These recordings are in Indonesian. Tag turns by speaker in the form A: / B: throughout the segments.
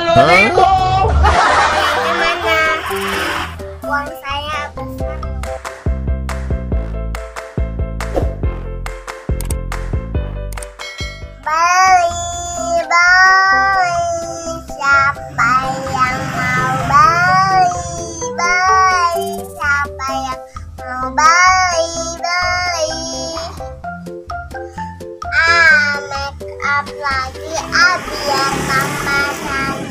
A: 10.000.
B: Mana? Uang saya besar. Beli, siapa yang mau beli? Siapa yang mau beli? Make up lagi, biar tambah cantik.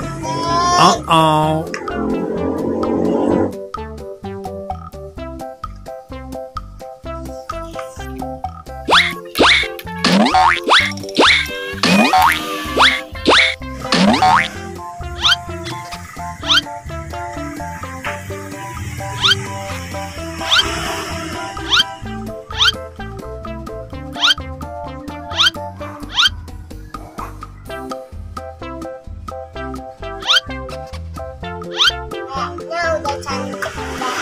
B: Kayaknya udah cantik dah.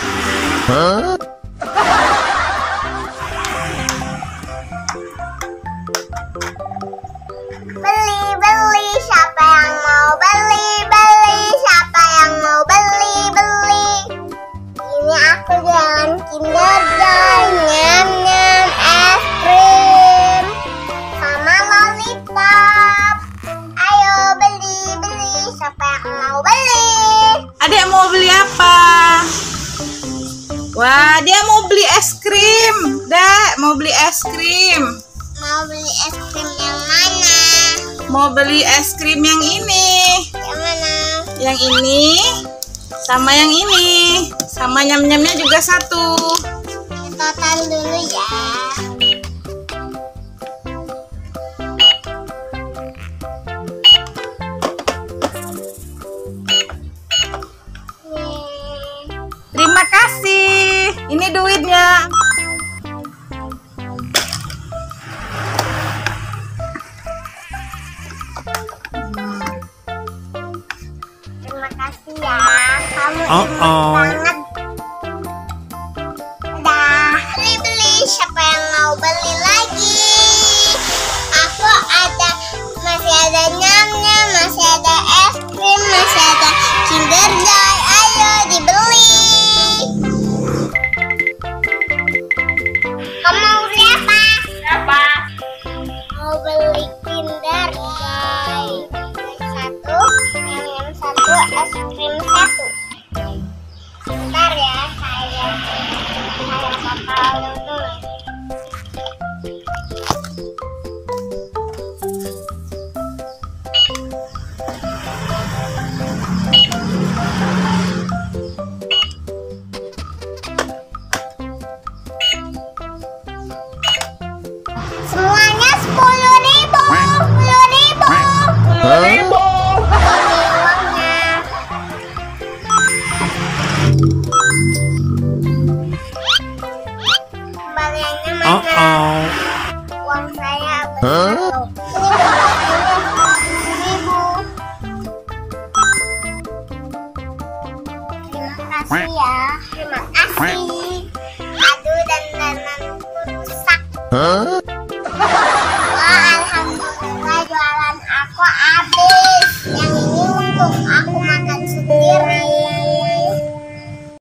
B: Beli, siapa yang mau beli? Siapa yang mau beli? Ini aku jalan Kinder Joy, nyam es krim sama lollipop. Ayo beli, siapa yang mau beli?
A: Adek mau beli apa? Wah, dia mau beli es krim. Dek, mau beli es krim.
B: Mau beli es krim yang mana?
A: Mau beli es krim yang ini.
B: Yang mana?
A: Yang ini sama yang ini. Sama nyam-nyamnya juga satu.
B: Total dulu ya.
A: Terima kasih. Ini duitnya.
B: Terima kasih ya. Kamu sangat. Udah beli. Siapa yang mau beli lagi? Aku masih ada nyamnya, masih ada es krim, masih ada Kinder Joy. Ayo dibeli. Kamu mau beli apa? Mau beli Kinder Joy satu, yang satu, es krim satu. Bentar ya, saya bakal dulu. Semuanya 10.000. 10.000. Kembaliannya mana? Uang saya besar. Terima kasih ya. Terima kasih. Aduh, dandananku rusak.